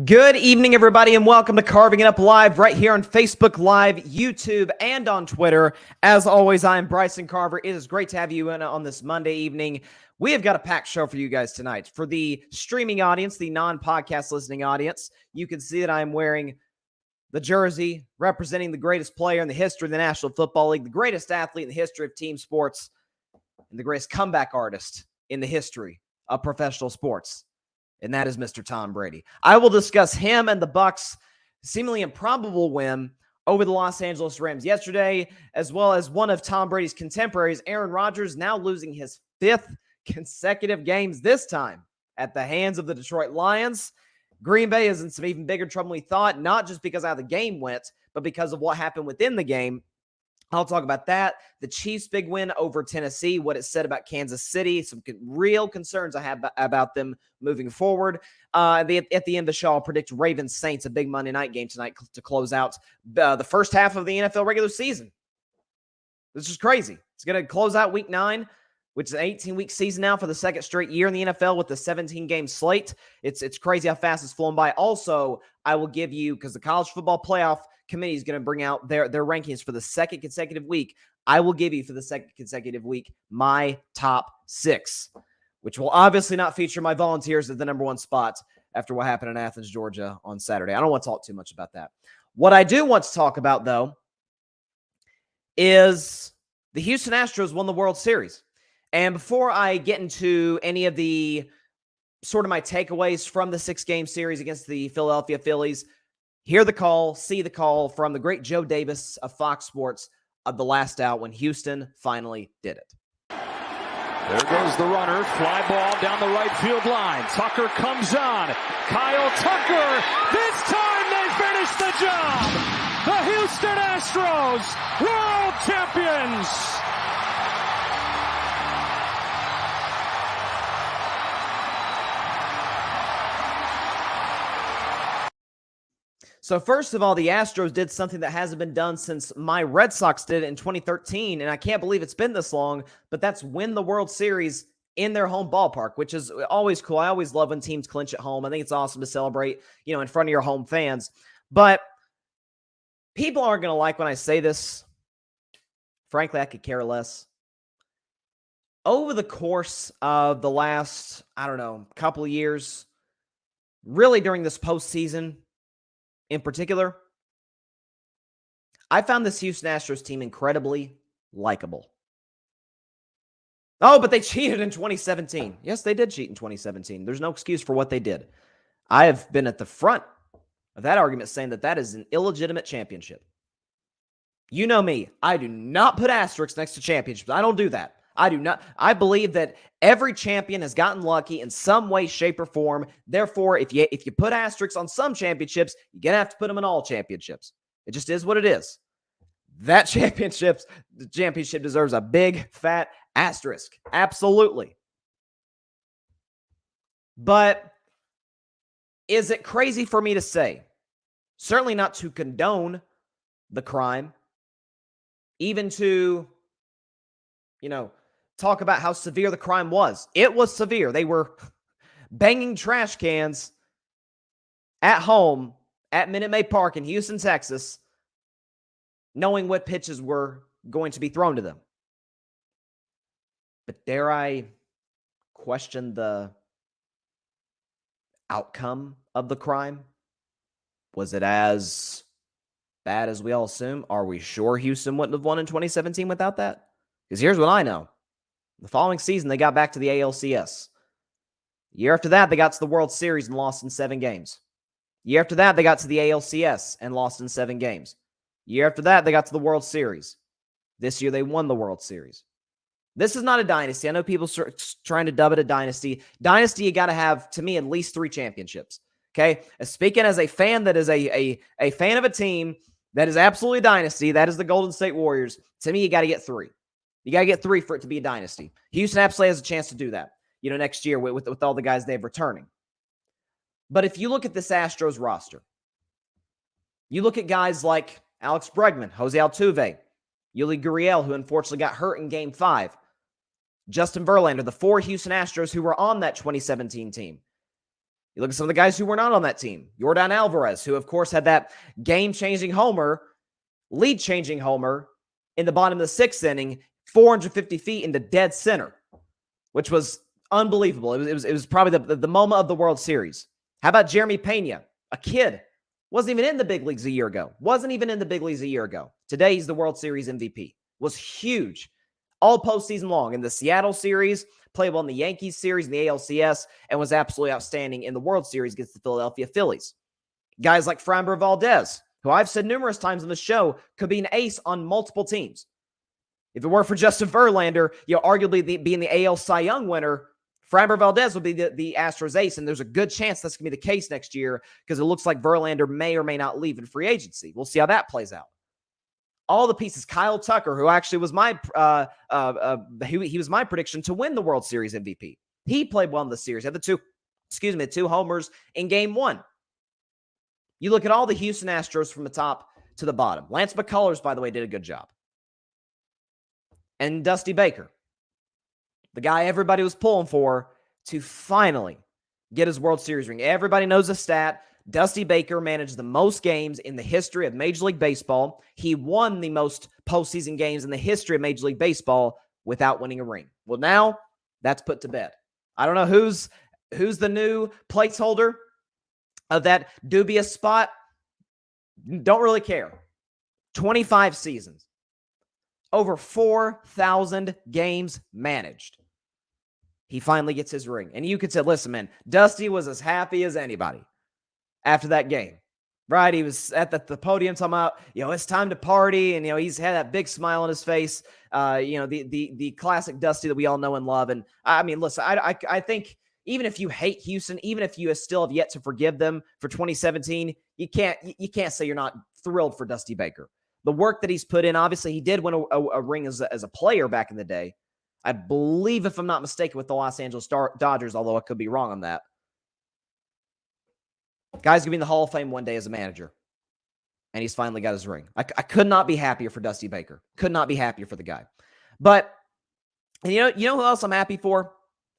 Good evening, everybody, and welcome to Carving It Up Live right here on Facebook Live, YouTube, and on Twitter. As always, I am Bryson Carver. It is great to have you in on this Monday evening. We have got a packed show for you guys tonight. For the streaming audience, the non-podcast listening audience, you can see that I am wearing the jersey representing the greatest player in the history of the National Football League, the greatest athlete in the history of team sports, and the greatest comeback artist in the history of professional sports. And that is Mr. Tom Brady. I will discuss him and the Bucs' seemingly improbable win over the Los Angeles Rams yesterday, as well as one of Tom Brady's contemporaries, Aaron Rodgers, now losing his 5th consecutive games, this time at the hands of the Detroit Lions. Green Bay is in some even bigger trouble than we thought, not just because of how the game went, but because of what happened within the game. I'll talk about that. The Chiefs' big win over Tennessee, what it said about Kansas City, some real concerns I have about them moving forward. At the end of the show, I'll predict Ravens-Saints, a big Monday night game tonight to close out the first half of the NFL regular season. This is crazy. It's going to close out Week 9, which is an 18-week season now for the second straight year in the NFL with the 17-game slate. It's crazy how fast it's flown by. Also, I will give you, because the College Football Playoff Committee is going to bring out their rankings for the second consecutive week. I will give you for the second consecutive week my top 6, which will obviously not feature my Volunteers at the number 1 spot after what happened in Athens, Georgia on Saturday. I don't want to talk too much about that. What I do want to talk about, though, is the Houston Astros won the World Series. And before I get into any of the sort of my takeaways from the 6-game series against the Philadelphia Phillies, hear the call, see the call from the great Joe Davis of Fox Sports of the last out when Houston finally did it. There goes the runner. Fly ball down the right field line. Tucker comes on. Kyle Tucker. This time they finish the job. The Houston Astros, world champions. So first of all, the Astros did something that hasn't been done since my Red Sox did it in 2013, and I can't believe it's been this long, but that's win the World Series in their home ballpark, which is always cool. I always love when teams clinch at home. I think it's awesome to celebrate, in front of your home fans. But people aren't going to like when I say this. Frankly, I could care less. Over the course of the last, couple of years, really during this postseason, in particular, I found this Houston Astros team incredibly likable. Oh, but they cheated in 2017. Yes, they did cheat in 2017. There's no excuse for what they did. I have been at the front of that argument saying that is an illegitimate championship. You know me. I do not put asterisks next to championships. I don't do that. I do not. I believe that every champion has gotten lucky in some way, shape, or form. Therefore, if you put asterisks on some championships, you're going to have to put them in all championships. It just is what it is. That championship deserves a big, fat asterisk. Absolutely. But is it crazy for me to say? Certainly not to condone the crime. Even to, talk about how severe the crime was. It was severe. They were banging trash cans at home at Minute Maid Park in Houston, Texas, knowing what pitches were going to be thrown to them. But dare I question the outcome of the crime? Was it as bad as we all assume? Are we sure Houston wouldn't have won in 2017 without that? Because here's what I know. The following season, they got back to the ALCS. Year after that, they got to the World Series and lost in 7 games. Year after that, they got to the ALCS and lost in 7 games. Year after that, they got to the World Series. This year, they won the World Series. This is not a dynasty. I know people are trying to dub it a dynasty. Dynasty, you got to have, to me, at least 3 championships. Okay? Speaking as a fan that is a fan of a team that is absolutely a dynasty, that is the Golden State Warriors, to me, you got to get 3. You got to get 3 for it to be a dynasty. Houston absolutely has a chance to do that, next year with all the guys they have returning. But if you look at this Astros roster, you look at guys like Alex Bregman, Jose Altuve, Yuli Gurriel, who unfortunately got hurt in Game 5, Justin Verlander, the 4 Houston Astros who were on that 2017 team. You look at some of the guys who were not on that team. Yordan Alvarez, who, of course, had that game-changing homer, lead-changing homer in the bottom of the sixth inning, 450 feet into dead center, which was unbelievable. It was probably the moment of the World Series. How about Jeremy Pena, a kid, wasn't even in the big leagues a year ago. Today, he's the World Series MVP. Was huge all postseason long in the Seattle series, played well in the Yankees series, in the ALCS, and was absolutely outstanding in the World Series against the Philadelphia Phillies. Guys like Framber Valdez, who I've said numerous times on the show, could be an ace on multiple teams. If it weren't for Justin Verlander, arguably being the AL Cy Young winner, Framber Valdez would be the Astros ace, and there's a good chance that's going to be the case next year because it looks like Verlander may or may not leave in free agency. We'll see how that plays out. All the pieces. Kyle Tucker, who actually was he was my prediction to win the World Series MVP. He played well in the series. Had the two homers in Game 1. You look at all the Houston Astros from the top to the bottom. Lance McCullers, by the way, did a good job. And Dusty Baker, the guy everybody was pulling for to finally get his World Series ring. Everybody knows the stat. Dusty Baker managed the most games in the history of Major League Baseball. He won the most postseason games in the history of Major League Baseball without winning a ring. Well, now that's put to bed. I don't know who's the new placeholder of that dubious spot. Don't really care. 25 seasons. Over 4,000 games managed. He finally gets his ring. And you could say, listen, man, Dusty was as happy as anybody after that game, right? He was at the podium talking about, it's time to party. And, he's had that big smile on his face. The classic Dusty that we all know and love. And I mean, listen, I think even if you hate Houston, even if you still have yet to forgive them for 2017, you can't say you're not thrilled for Dusty Baker. The work that he's put in, obviously he did win a ring as a player back in the day. I believe, if I'm not mistaken, with the Los Angeles Dodgers, although I could be wrong on that. Guy's going to be in the Hall of Fame one day as a manager. And he's finally got his ring. I could not be happier for Dusty Baker. Could not be happier for the guy. But, you know who else I'm happy for?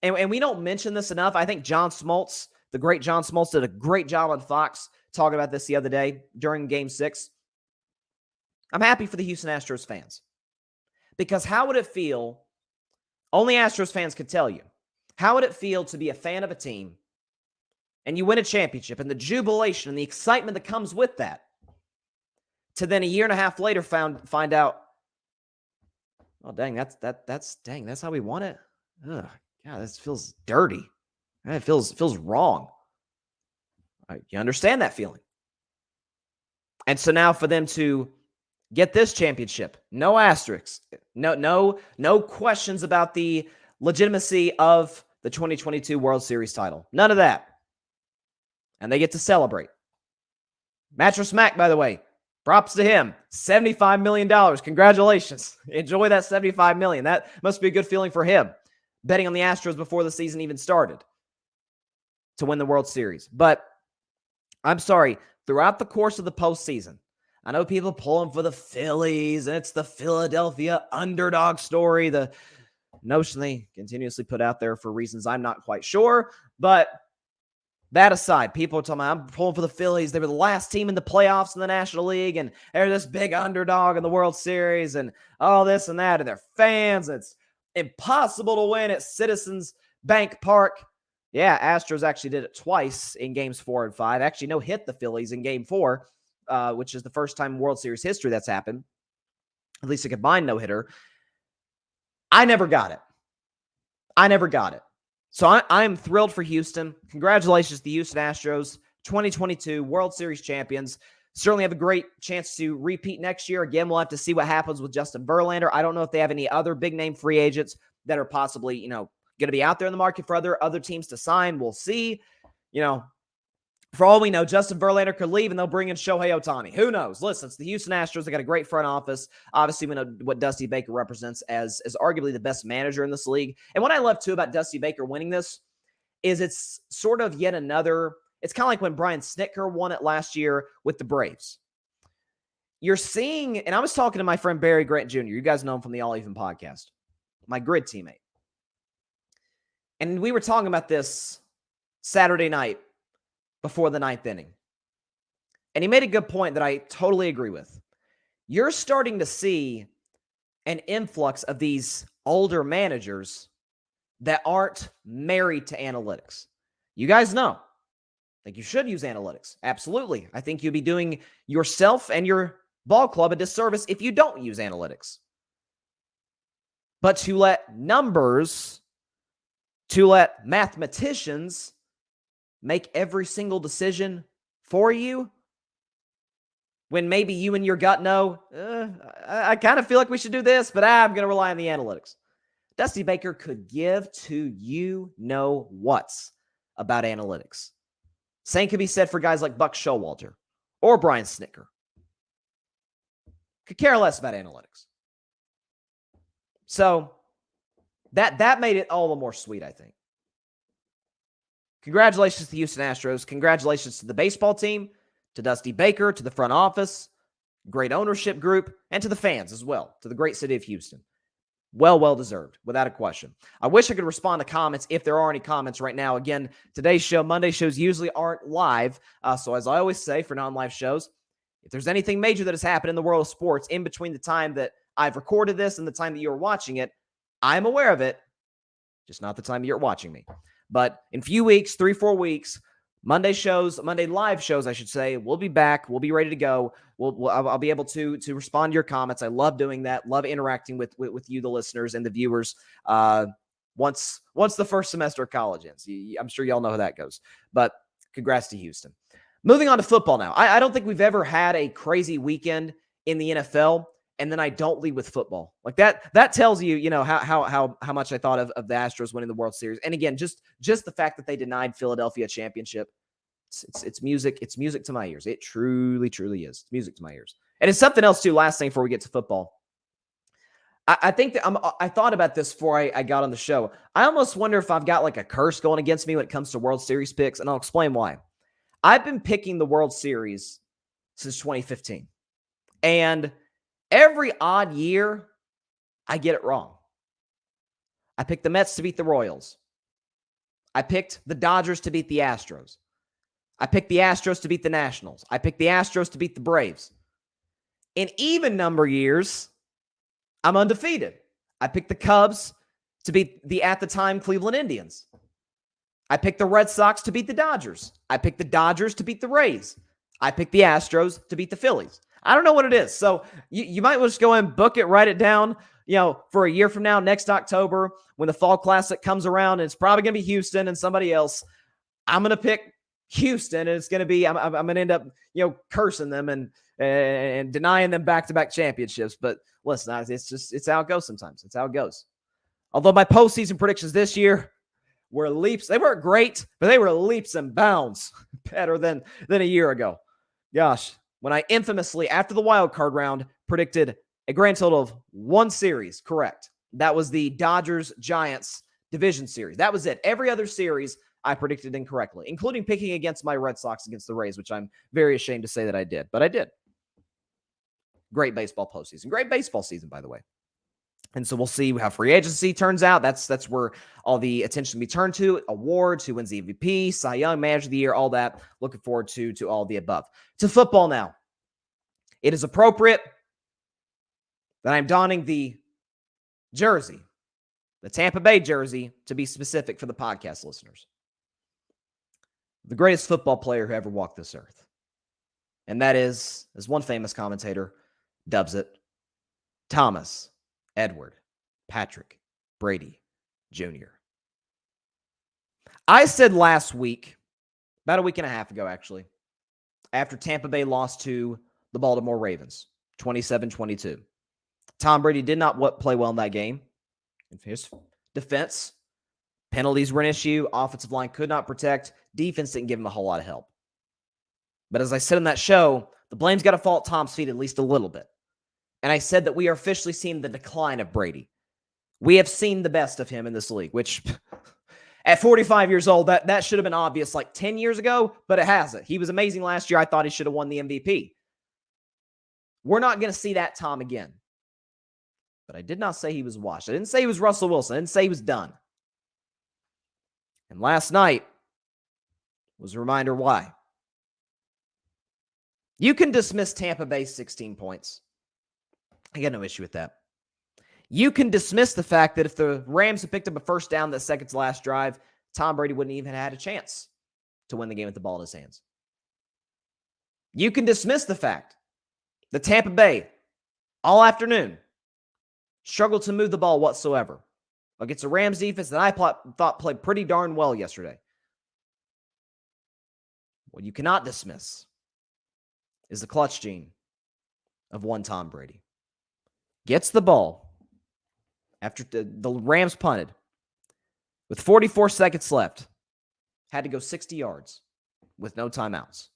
And we don't mention this enough. I think John Smoltz, the great John Smoltz, did a great job on Fox talking about this the other day during Game 6. I'm happy for the Houston Astros fans. Because how would it feel, only Astros fans could tell you, how would it feel to be a fan of a team and you win a championship and the jubilation and the excitement that comes with that, to then a year and a half later find out, oh, dang, that's how we won it? Ugh, God, this feels dirty. It feels wrong. You understand that feeling. And so now for them to get this championship, no asterisks, no questions about the legitimacy of the 2022 World Series title. None of that. And they get to celebrate. Mattress Mac, by the way, props to him. $75 million. Congratulations. Enjoy that $75 million. That must be a good feeling for him. Betting on the Astros before the season even started to win the World Series. But I'm sorry, throughout the course of the postseason, I know people pulling for the Phillies, and it's the Philadelphia underdog story, the notion they continuously put out there for reasons I'm not quite sure. But that aside, people are talking about, I'm pulling for the Phillies. They were the last team in the playoffs in the National League, and they're this big underdog in the World Series, and all this and that, and their fans. It's impossible to win at Citizens Bank Park. Yeah, Astros actually did it twice in Games 4 and 5. Actually, no hit the Phillies in Game 4, which is the first time in World Series history that's happened. At least a combined no-hitter. I never got it. So I'm thrilled for Houston. Congratulations to the Houston Astros, 2022 World Series champions. Certainly have a great chance to repeat next year. Again, we'll have to see what happens with Justin Verlander. I don't know if they have any other big-name free agents that are possibly, going to be out there in the market for other teams to sign. We'll see. For all we know, Justin Verlander could leave and they'll bring in Shohei Ohtani. Who knows? Listen, it's the Houston Astros. They got a great front office. Obviously, we know what Dusty Baker represents as arguably the best manager in this league. And what I love, too, about Dusty Baker winning this is it's sort of yet another – it's kind of like when Brian Snitker won it last year with the Braves. You're seeing – and I was talking to my friend Barry Grant Jr. You guys know him from the All Even podcast, my grid teammate. And we were talking about this Saturday night before the ninth inning. And he made a good point that I totally agree with. You're starting to see an influx of these older managers that aren't married to analytics. You guys know, you should use analytics. Absolutely. I think you'd be doing yourself and your ball club a disservice if you don't use analytics. But to let numbers, to let mathematicians make every single decision for you, when maybe you and your gut know, I kind of feel like we should do this, but I'm going to rely on the analytics. Dusty Baker could give to you know what's about analytics. Same could be said for guys like Buck Showalter or Brian Snicker. Could care less about analytics. So that made it all the more sweet, I think. Congratulations to the Houston Astros. Congratulations to the baseball team, to Dusty Baker, to the front office, great ownership group, and to the fans as well, to the great city of Houston. Well deserved, without a question. I wish I could respond to comments if there are any comments right now. Again, today's show, Monday shows usually aren't live. So as I always say for non-live shows, if there's anything major that has happened in the world of sports in between the time that I've recorded this and the time that you're watching it, I'm aware of it, just not the time you're watching me. But in a few weeks, 3-4 weeks, Monday live shows, I should say, we'll be back. We'll be ready to go. I'll be able to respond to your comments. I love doing that. Love interacting with you, the listeners and the viewers. Once the first semester of college ends, I'm sure y'all know how that goes. But congrats to Houston. Moving on to football now. I don't think we've ever had a crazy weekend in the NFL, and then I don't lead with football. Like that tells you, how much I thought of the Astros winning the World Series. And again, just the fact that they denied Philadelphia a championship. It's music. It's music to my ears. It truly, truly is. It's music to my ears. And it's something else too. Last thing before we get to football, I think that I thought about this before I got on the show. I almost wonder if I've got like a curse going against me when it comes to World Series picks, and I'll explain why. I've been picking the World Series since 2015, and every odd year I get it wrong. I picked the Mets to beat the Royals. I picked the Dodgers to beat the Astros. I picked the Astros to beat the Nationals. I picked the Astros to beat the Braves. In even number years, I'm undefeated. I picked the Cubs to beat the, at the time, Cleveland Indians. I picked the Red Sox to beat the Dodgers. I picked the Dodgers to beat the Rays. I picked the Astros to beat the Phillies. I don't know what it is. So you might just go and book it, write it down, for a year from now, next October, when the Fall Classic comes around, and it's probably going to be Houston and somebody else. I'm going to pick Houston, and it's going to be, I'm going to end up, cursing them and denying them back-to-back championships. But listen, it's how it goes sometimes. It's how it goes. Although my postseason predictions this year were leaps. They weren't great, but they were leaps and bounds better than a year ago. Gosh, when I infamously, after the wild card round, predicted a grand total of one series correct. That was the Dodgers-Giants division series. That was it. Every other series I predicted incorrectly, including picking against my Red Sox against the Rays, which I'm very ashamed to say that I did, but I did. Great baseball postseason. Great baseball season, by the way. And so we'll see how free agency turns out. That's where all the attention will be turned to. Awards, who wins the MVP, Cy Young, Manager of the Year, all that. Looking forward to all of the above. To football now. It is appropriate that I'm donning the jersey, the Tampa Bay jersey, to be specific for the podcast listeners. The greatest football player who ever walked this earth. And that is, as one famous commentator dubs it, Thomas Edward Patrick Brady Jr. I said last week, about a week and a half ago actually, after Tampa Bay lost to the Baltimore Ravens, 27-22. Tom Brady did not play well in that game. In his defense, penalties were an issue. Offensive line could not protect. Defense didn't give him a whole lot of help. But as I said in that show, the blame's got to fall at Tom's feet at least a little bit. And I said that we are officially seeing the decline of Brady. We have seen the best of him in this league, which at 45 years old, that should have been obvious like 10 years ago, but it hasn't. He was amazing last year. I thought he should have won the MVP. We're not going to see that Tom again. But I did not say he was washed. I didn't say he was Russell Wilson. I didn't say he was done. And last night, Was a reminder why. You can dismiss Tampa Bay's 16 points. I got no issue with that. You can dismiss the fact that if the Rams had picked up a first down that second to last drive, Tom Brady wouldn't even have had a chance to win the game with the ball in his hands. You can dismiss the fact that Tampa Bay, all afternoon, struggled to move the ball whatsoever against a Rams defense that I thought played pretty darn well yesterday. What you cannot dismiss is the clutch gene of one Tom Brady. Gets the ball after the Rams punted with 44 seconds left. Had to go 60 yards with no timeouts.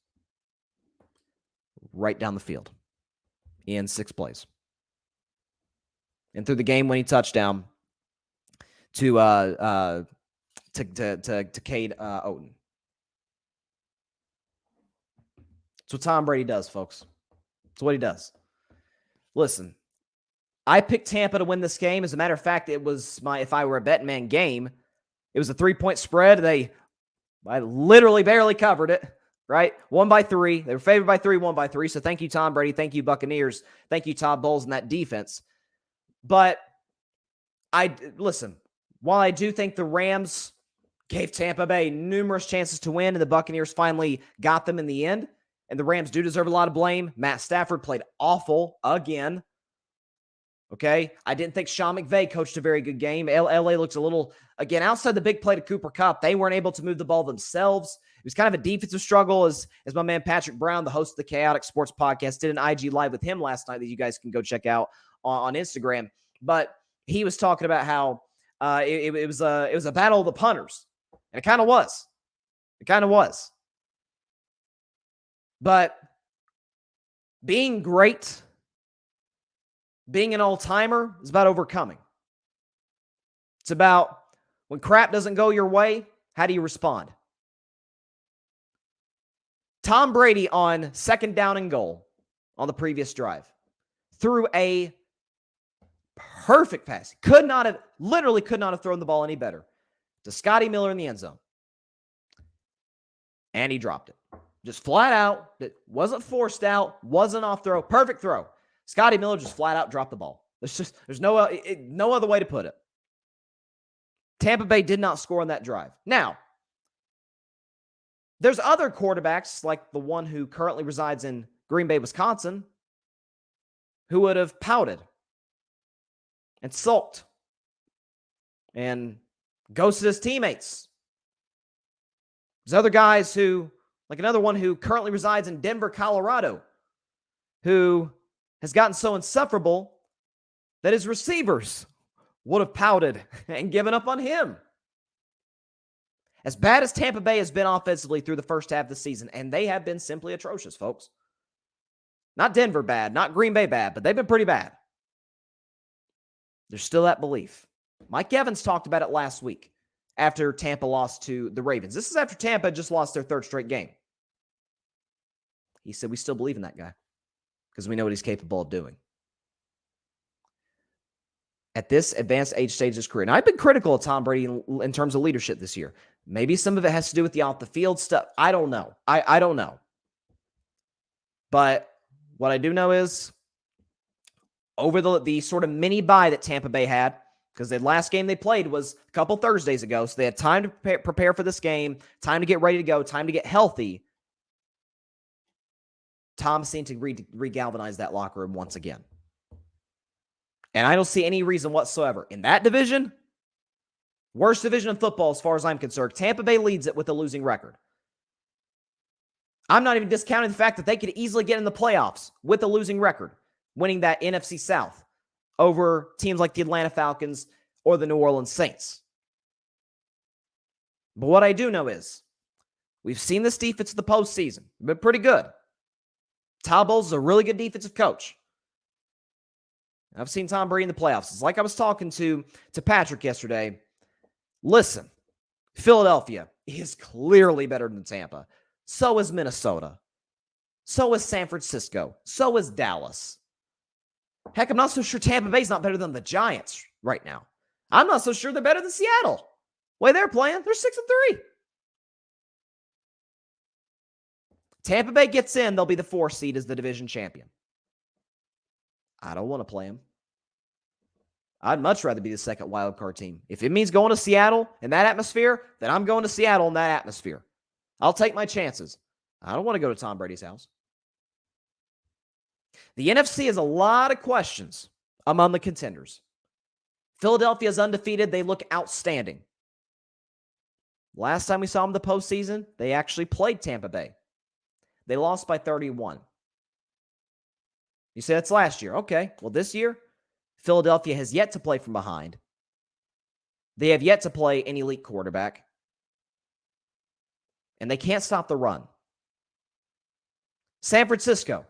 Right down the field in 6 plays. And through the game-winning touchdown to Cade Oten. That's what Tom Brady does, folks. That's what he does. Listen, I picked Tampa to win this game. As a matter of fact, it was if I were a betting man game, it was a 3-point spread. I literally barely covered it, right? 1 by 3. They were favored by 3, 1 by 3. So thank you, Tom Brady. Thank you, Buccaneers. Thank you, Todd Bowles and that defense. But listen, while I do think the Rams gave Tampa Bay numerous chances to win and the Buccaneers finally got them in the end, and the Rams do deserve a lot of blame. Matt Stafford played awful again. Okay? I didn't think Sean McVay coached a very good game. LA looks a little, again, outside the big play to Cooper Kupp, they weren't able to move the ball themselves. It was kind of a defensive struggle as my man Patrick Brown, the host of the Chaotic Sports Podcast, did an IG Live with him last night that you guys can go check out on Instagram. But he was talking about how it was a battle of the punters. And it kind of was. It kind of was. But being great, being an all-timer is about overcoming. It's about when crap doesn't go your way, how do you respond? Tom Brady on 2nd down and goal on the previous drive threw a perfect pass. Literally could not have thrown the ball any better to Scotty Miller in the end zone. And he dropped it. Just flat out. It wasn't forced out. Wasn't off throw. Perfect throw. Scotty Miller just flat out dropped the ball. There's no other way to put it. Tampa Bay did not score on that drive. Now, there's other quarterbacks like the one who currently resides in Green Bay, Wisconsin, who would have pouted and sulked and ghosted his teammates. There's other guys who, like another one who currently resides in Denver, Colorado, who has gotten so insufferable that his receivers would have pouted and given up on him. As bad as Tampa Bay has been offensively through the first half of the season, and they have been simply atrocious, folks. Not Denver bad, not Green Bay bad, but they've been pretty bad. There's still that belief. Mike Evans talked about it last week after Tampa lost to the Ravens. This is after Tampa just lost their 3rd straight game. He said, we still believe in that guy because we know what he's capable of doing. At this advanced age stage of his career. Now, I've been critical of Tom Brady in terms of leadership this year. Maybe some of it has to do with the off-the-field stuff. I don't know. I don't know. But what I do know is over the sort of mini bye that Tampa Bay had, because the last game they played was a couple Thursdays ago, so they had time to prepare for this game, time to get ready to go, time to get healthy. Tom seemed to re-galvanize that locker room once again. And I don't see any reason whatsoever. In that division, worst division in football as far as I'm concerned, Tampa Bay leads it with a losing record. I'm not even discounting the fact that they could easily get in the playoffs with a losing record, winning that NFC South over teams like the Atlanta Falcons or the New Orleans Saints. But what I do know is we've seen this defense in the postseason. Been pretty good. Todd Bowles is a really good defensive coach. I've seen Tom Brady in the playoffs. It's like I was talking to Patrick yesterday. Listen, Philadelphia is clearly better than Tampa. So is Minnesota. So is San Francisco. So is Dallas. Heck, I'm not so sure Tampa Bay's not better than the Giants right now. I'm not so sure they're better than Seattle. The way they're playing, they're 6-3. Tampa Bay gets in, they'll be the 4 seed as the division champion. I don't want to play them. I'd much rather be the second wildcard team. If it means going to Seattle in that atmosphere, then I'm going to Seattle in that atmosphere. I'll take my chances. I don't want to go to Tom Brady's house. The NFC has a lot of questions among the contenders. Philadelphia is undefeated. They look outstanding. Last time we saw them in the postseason, they actually played Tampa Bay. They lost by 31. You say that's last year. Okay. Well, this year, Philadelphia has yet to play from behind. They have yet to play an elite quarterback. And they can't stop the run. San Francisco.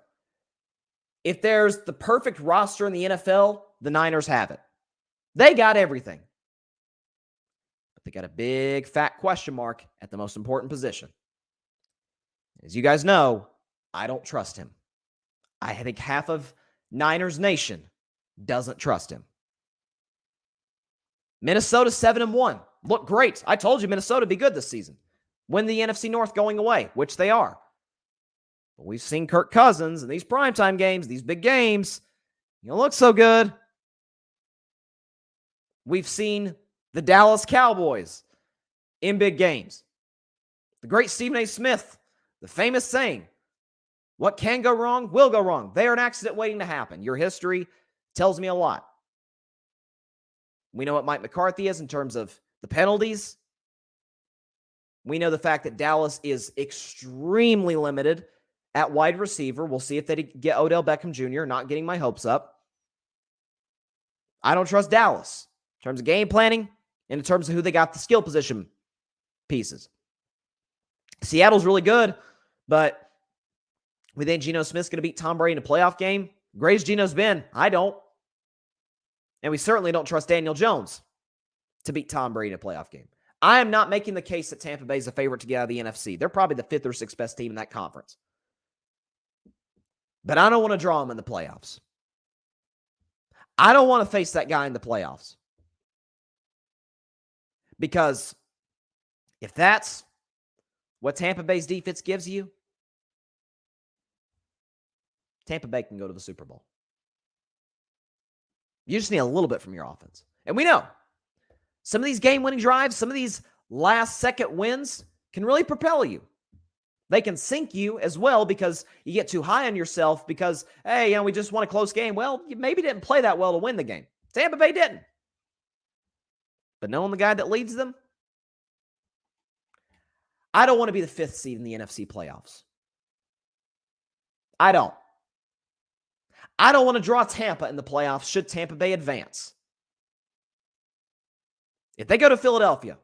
If there's the perfect roster in the NFL, the Niners have it. They got everything. But they got a big, fat question mark at the most important position. As you guys know, I don't trust him. I think half of Niners Nation doesn't trust him. Minnesota 7-1. Look great. I told you Minnesota would be good this season. Win the NFC North going away, which they are. But we've seen Kirk Cousins in these primetime games, these big games. You don't look so good. We've seen the Dallas Cowboys in big games. The great Stephen A. Smith, the famous saying, what can go wrong will go wrong. They are an accident waiting to happen. Your history tells me a lot. We know what Mike McCarthy is in terms of the penalties. We know the fact that Dallas is extremely limited at wide receiver. We'll see if they get Odell Beckham Jr., not getting my hopes up. I don't trust Dallas in terms of game planning and in terms of who they got the skill position pieces. Seattle's really good, but we think Geno Smith's going to beat Tom Brady in a playoff game. Great as Geno's been, I don't. And we certainly don't trust Daniel Jones to beat Tom Brady in a playoff game. I am not making the case that Tampa Bay is a favorite to get out of the NFC. They're probably the 5th or 6th best team in that conference. But I don't want to draw them in the playoffs. I don't want to face that guy in the playoffs. Because if that's what Tampa Bay's defense gives you, Tampa Bay can go to the Super Bowl. You just need a little bit from your offense. And we know some of these game-winning drives, some of these last-second wins can really propel you. They can sink you as well because you get too high on yourself because, hey, we just won a close game. Well, you maybe didn't play that well to win the game. Tampa Bay didn't. But knowing the guy that leads them, I don't want to be the 5th seed in the NFC playoffs. I don't. I don't want to draw Tampa in the playoffs should Tampa Bay advance. If they go to Philadelphia,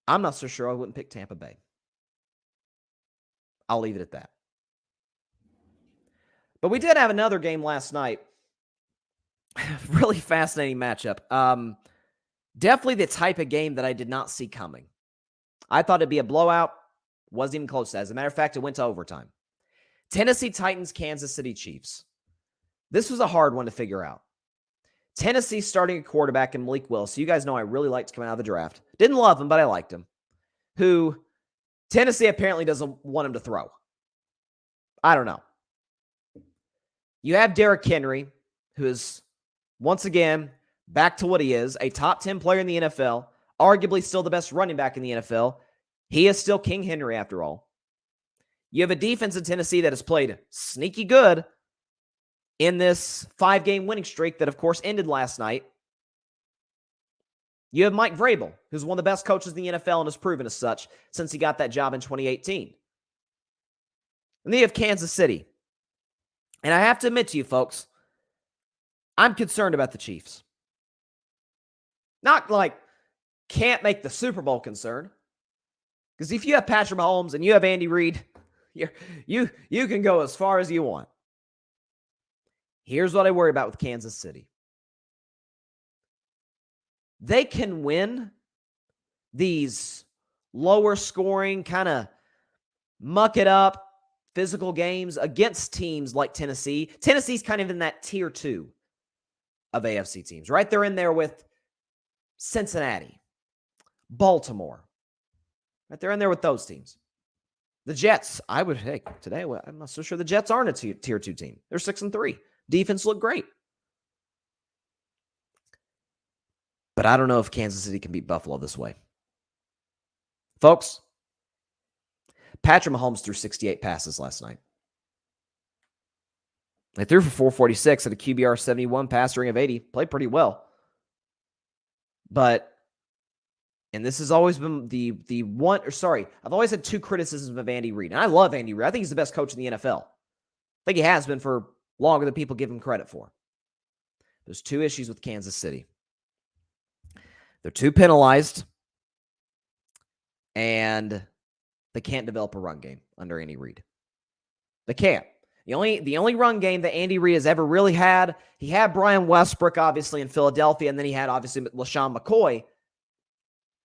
I'm not so sure I wouldn't pick Tampa Bay. I'll leave it at that. But we did have another game last night. Really fascinating matchup. Definitely the type of game that I did not see coming. I thought it'd be a blowout. Wasn't even close. As a matter of fact, it went to overtime. Tennessee Titans, Kansas City Chiefs. This was a hard one to figure out. Tennessee starting a quarterback in Malik Willis. So you guys know I really liked coming out of the draft. Didn't love him, but I liked him. Who Tennessee apparently doesn't want him to throw. I don't know. You have Derrick Henry, who is, once again, back to what he is, a top 10 player in the NFL, arguably still the best running back in the NFL. He is still King Henry after all. You have a defense in Tennessee that has played sneaky good in this 5-game winning streak that, of course, ended last night. You have Mike Vrabel, who's one of the best coaches in the NFL and has proven as such since he got that job in 2018. And then you have Kansas City. And I have to admit to you, folks, I'm concerned about the Chiefs. Not like can't make the Super Bowl concern. Because if you have Patrick Mahomes and you have Andy Reid, you can go as far as you want. Here's what I worry about with Kansas City. They can win these lower scoring, kind of muck it up, physical games against teams like Tennessee. Tennessee's kind of in that tier 2 of AFC teams, right? They're in there with Cincinnati, Baltimore. Right, they're in there with those teams. The Jets, today, I'm not so sure the Jets aren't a tier 2 team. They're 6-3. Defense looked great. But I don't know if Kansas City can beat Buffalo this way. Folks, Patrick Mahomes threw 68 passes last night. They threw for 446 at a QBR 71, passer rating of 80. Played pretty well. And this has always been I've always had two criticisms of Andy Reid. And I love Andy Reid. I think he's the best coach in the NFL. I think he has been for longer than people give him credit for. There's two issues with Kansas City. They're too penalized, and they can't develop a run game under Andy Reid. They can't. The only run game that Andy Reid has ever really had, he had Brian Westbrook, obviously, in Philadelphia, and then he had, obviously, LaShawn McCoy.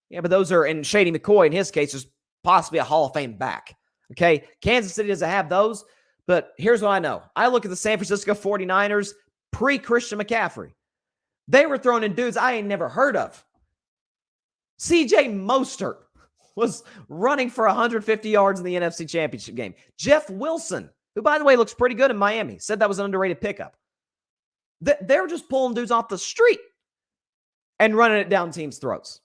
Yeah, but those are, and Shady McCoy, in his case, is possibly a Hall of Fame back. Okay? Kansas City doesn't have those, but here's what I know. I look at the San Francisco 49ers pre-Christian McCaffrey. They were throwing in dudes I ain't never heard of. C.J. Mostert was running for 150 yards in the NFC Championship game. Jeff Wilson, who, by the way, looks pretty good in Miami, said that was an underrated pickup. They're just pulling dudes off the street and running it down teams' throats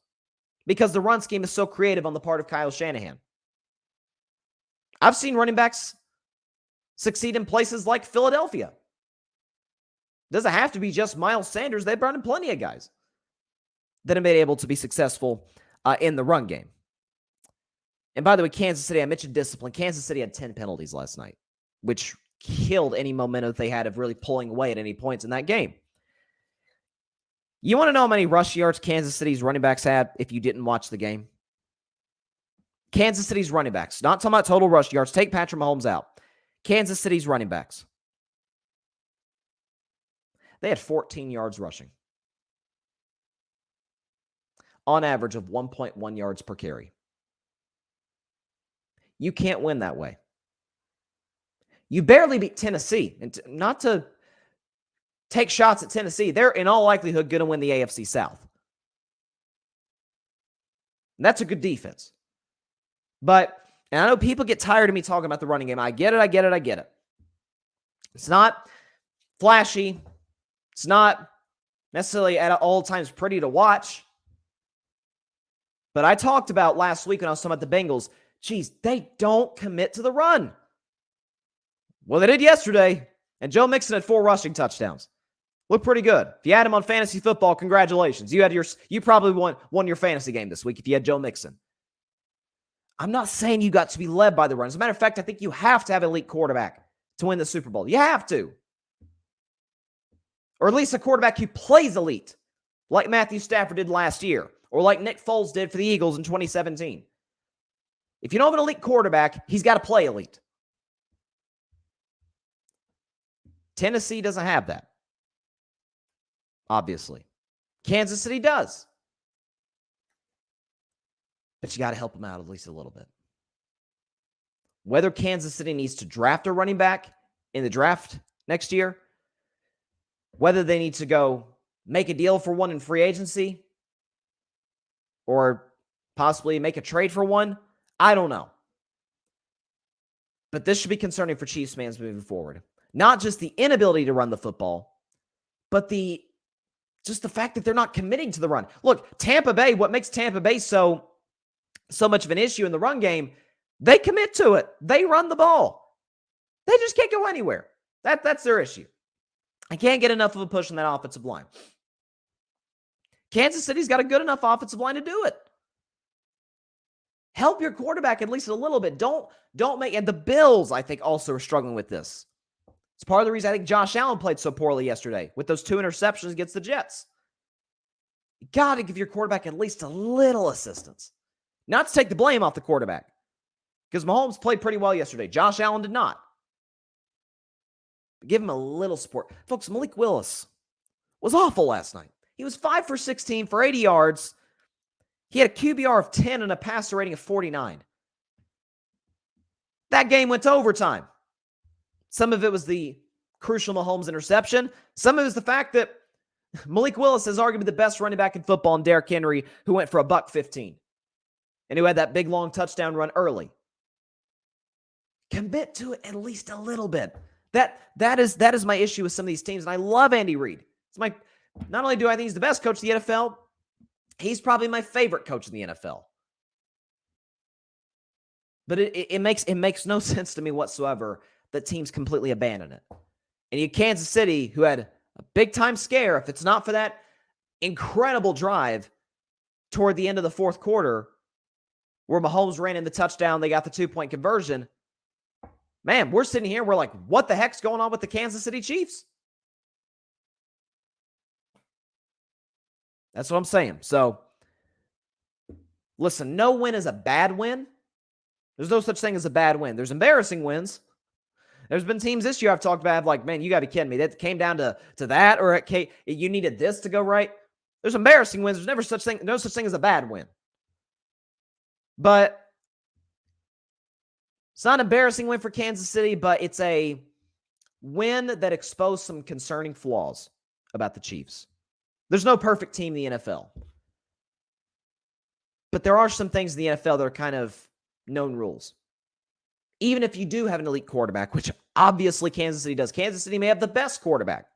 because the run scheme is so creative on the part of Kyle Shanahan. I've seen running backs succeed in places like Philadelphia. Doesn't have to be just Miles Sanders. They've brought in plenty of guys that have been able to be successful in the run game. And by the way, Kansas City, I mentioned discipline. Kansas City had 10 penalties last night, which killed any momentum that they had of really pulling away at any points in that game. You want to know how many rush yards Kansas City's running backs had if you didn't watch the game? Kansas City's running backs, not talking about total rush yards. Take Patrick Mahomes out. Kansas City's running backs. They had 14 yards rushing. On average of 1.1 yards per carry. You can't win that way. You barely beat Tennessee. And not to take shots at Tennessee, they're in all likelihood going to win the AFC South. And that's a good defense. And I know people get tired of me talking about the running game. I get it. It's not flashy. It's not necessarily at all times pretty to watch. But I talked about last week when I was talking about the Bengals, geez, they don't commit to the run. Well, they did yesterday, and Joe Mixon had 4 rushing touchdowns. Looked pretty good. If you had him on fantasy football, congratulations. You probably won your fantasy game this week if you had Joe Mixon. I'm not saying you got to be led by the run. As a matter of fact, I think you have to have an elite quarterback to win the Super Bowl. You have to. Or at least a quarterback who plays elite, like Matthew Stafford did last year. Or like Nick Foles did for the Eagles in 2017. If you don't have an elite quarterback, he's got to play elite. Tennessee doesn't have that. Obviously. Kansas City does. But you got to help them out at least a little bit. Whether Kansas City needs to draft a running back in the draft next year, whether they need to go make a deal for one in free agency, or possibly make a trade for one, I don't know. But this should be concerning for Chiefs fans moving forward. Not just the inability to run the football, but just the fact that they're not committing to the run. Look, Tampa Bay, what makes Tampa Bay so much of an issue in the run game, they commit to it. They run the ball. They just can't go anywhere. That's their issue. I can't get enough of a push on that offensive line. Kansas City's got a good enough offensive line to do it. Help your quarterback at least a little bit. Don't make, and the Bills, I think, also are struggling with this. It's part of the reason I think Josh Allen played so poorly yesterday with those 2 interceptions against the Jets. You got to give your quarterback at least a little assistance. Not to take the blame off the quarterback, because Mahomes played pretty well yesterday. Josh Allen did not. But give him a little support. Folks, Malik Willis was awful last night. He was 5 for 16 for 80 yards. He had a QBR of 10 and a passer rating of 49. That game went to overtime. Some of it was the crucial Mahomes interception. Some of it was the fact that Malik Willis is arguably the best running back in football, and Derrick Henry, who went for $115. and who had that big, long touchdown run early. Commit to it at least a little bit. That is my issue with some of these teams, and I love Andy Reid. Not only do I think he's the best coach in the NFL, he's probably my favorite coach in the NFL. But it makes no sense to me whatsoever that teams completely abandon it. And you had Kansas City, who had a big-time scare. If it's not for that incredible drive toward the end of the fourth quarter where Mahomes ran in the touchdown, they got the 2-point conversion. Man, we're sitting here, we're like, what the heck's going on with the Kansas City Chiefs? That's what I'm saying. So, listen, no win is a bad win. There's no such thing as a bad win. There's embarrassing wins. There's been teams this year I've talked about like, man, you got to be kidding me. That came down to that, or you needed this to go right. There's embarrassing wins. There's no such thing as a bad win. But it's not an embarrassing win for Kansas City, but it's a win that exposed some concerning flaws about the Chiefs. There's no perfect team in the NFL. But there are some things in the NFL that are kind of known rules. Even if you do have an elite quarterback, which obviously Kansas City does. Kansas City may have the best quarterback.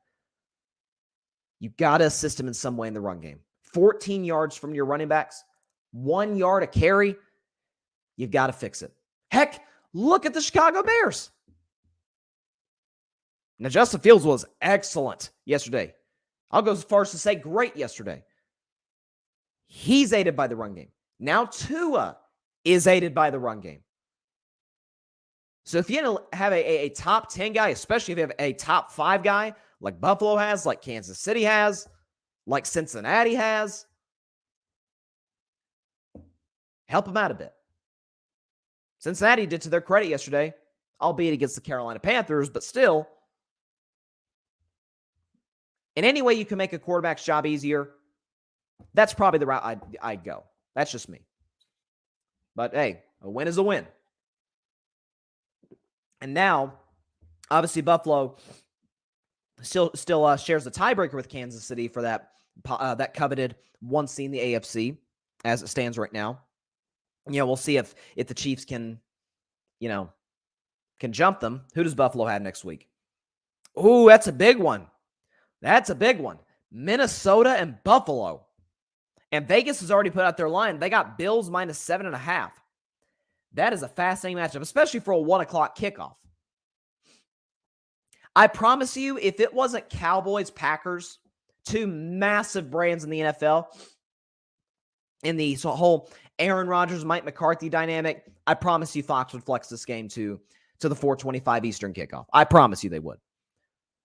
You've got to assist him in some way in the run game. 14 yards from your running backs, 1 yard a carry. You've got to fix it. Heck, look at the Chicago Bears. Now, Justin Fields was excellent yesterday. I'll go as far as to say great yesterday. He's aided by the run game. Now Tua is aided by the run game. So if you have a top 10 guy, especially if you have a top 5 guy, like Buffalo has, like Kansas City has, like Cincinnati has, help them out a bit. Cincinnati did to their credit yesterday, albeit against the Carolina Panthers, but still. In any way you can make a quarterback's job easier, that's probably the route I'd go. That's just me. But hey, a win is a win. And now, obviously, Buffalo still shares the tiebreaker with Kansas City for that coveted 1 seed in the AFC as it stands right now. We'll see if the Chiefs can jump them. Who does Buffalo have next week? Ooh, that's a big one. That's a big one. Minnesota and Buffalo. And Vegas has already put out their line. They got Bills minus 7.5. That is a fascinating matchup, especially for a 1 o'clock kickoff. I promise you, if it wasn't Cowboys, Packers, 2 massive brands in the NFL, in the whole Aaron Rodgers, Mike McCarthy dynamic, I promise you Fox would flex this game to the 4:25 Eastern kickoff. I promise you they would.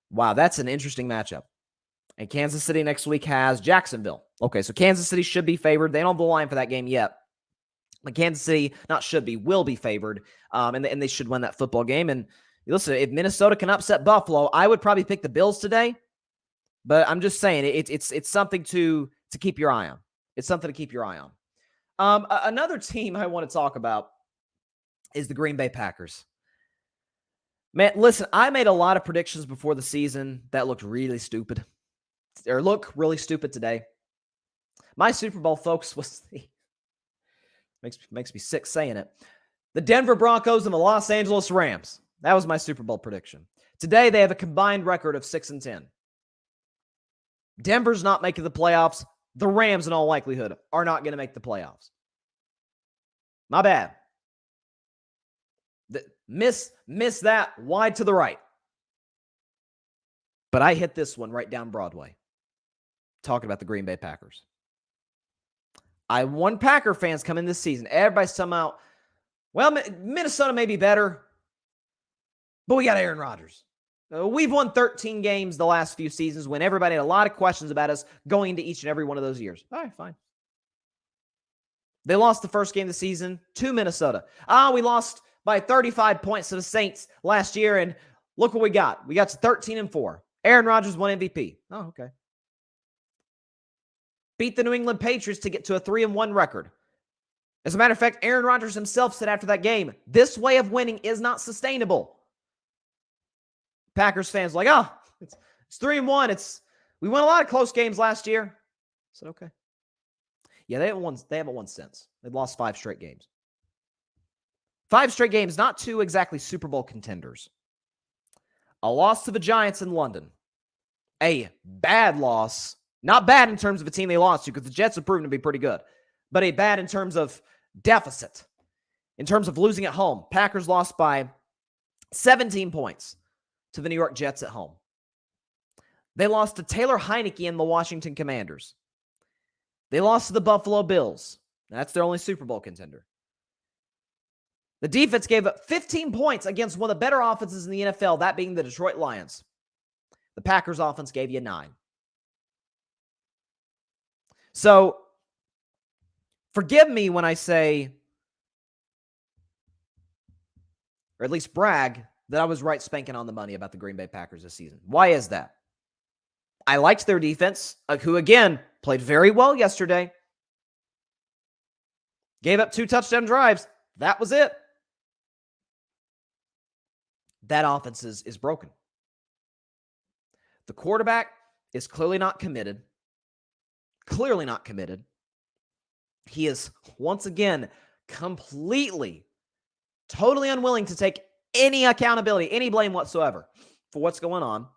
Wow, that's an interesting matchup. And Kansas City next week has Jacksonville. Okay, so Kansas City should be favored. They don't have the line for that game yet. But Kansas City, will be favored. And they should win that football game. And listen, if Minnesota can upset Buffalo, I would probably pick the Bills today. But I'm just saying, it's something to keep your eye on. It's something to keep your eye on. Another team I want to talk about is the Green Bay Packers. Man, listen, I made a lot of predictions before the season that looked really stupid. Or look really stupid today. My Super Bowl, folks, was makes me sick saying it. The Denver Broncos and the Los Angeles Rams. That was my Super Bowl prediction. Today, they have a combined record of 6-10. Denver's not making the playoffs. The Rams, in all likelihood, are not going to make the playoffs. My bad. Miss that wide to the right. But I hit this one right down Broadway. Talking about the Green Bay Packers. I won Packer fans coming this season. Everybody's somehow, well, Minnesota may be better, but we got Aaron Rodgers. We've won 13 games the last few seasons when everybody had a lot of questions about us going into each and every one of those years. All right, fine. They lost the first game of the season to Minnesota. We lost by 35 points to the Saints last year, and look what we got. We got to 13-4. Aaron Rodgers won MVP. Oh, okay. Beat the New England Patriots to get to a 3-1 record. As a matter of fact, Aaron Rodgers himself said after that game, this way of winning is not sustainable. Packers fans like, it's 3-1. We won a lot of close games last year. I said, okay. Yeah, they haven't won since. They've lost 5 straight games. 5 straight games, not to exactly Super Bowl contenders. A loss to the Giants in London. A bad loss. Not bad in terms of a team they lost to, because the Jets have proven to be pretty good. But a bad in terms of deficit. In terms of losing at home. Packers lost by 17 points to the New York Jets at home. They lost to Taylor Heineke and the Washington Commanders. They lost to the Buffalo Bills. That's their only Super Bowl contender. The defense gave up 15 points against one of the better offenses in the NFL, that being the Detroit Lions. The Packers offense gave you 9. So, forgive me when I say, or at least brag, that I was right spanking on the money about the Green Bay Packers this season. Why is that? I liked their defense, who, again, played very well yesterday. Gave up 2 touchdown drives. That was it. That offense is broken. The quarterback is clearly not committed. Clearly not committed. He is, once again, completely, totally unwilling to take any accountability, any blame whatsoever for what's going on.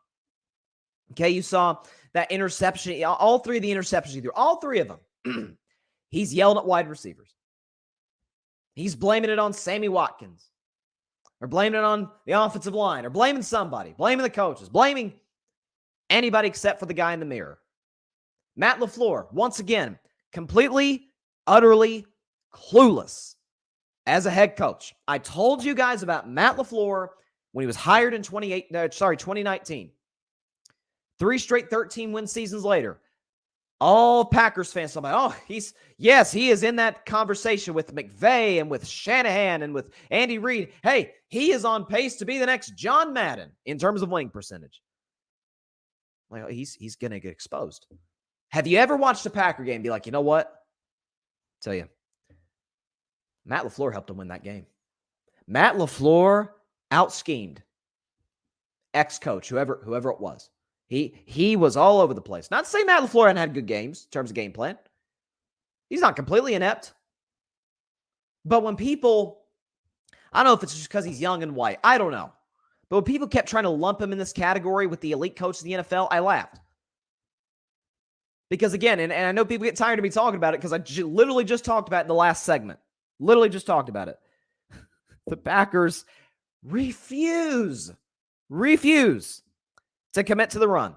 Okay, you saw that interception, all 3 of the interceptions he threw, all 3 of them. He's yelling at wide receivers. He's blaming it on Sammy Watkins, or blaming it on the offensive line, or blaming somebody, blaming the coaches, blaming anybody except for the guy in the mirror. Matt LaFleur, once again, completely, utterly clueless as a head coach. I told you guys about Matt LaFleur when he was hired in 2019. 3 straight 13-win seasons later. All Packers fans talking about, he is in that conversation with McVay and with Shanahan and with Andy Reid. Hey, he is on pace to be the next John Madden in terms of winning percentage. Like, he's going to get exposed. Have you ever watched a Packer game and be like, you know what? I'll tell you, Matt LaFleur helped him win that game. Matt LaFleur out-schemed ex-coach, whoever it was. He was all over the place. Not to say Matt LaFleur hadn't had good games in terms of game plan. He's not completely inept. But when people, I don't know if it's just because he's young and white. I don't know. But when people kept trying to lump him in this category with the elite coach of the NFL, I laughed. Because again, and I know people get tired of me talking about it because I literally just talked about it in the last segment. Literally just talked about it. The Packers refuse to commit to the run.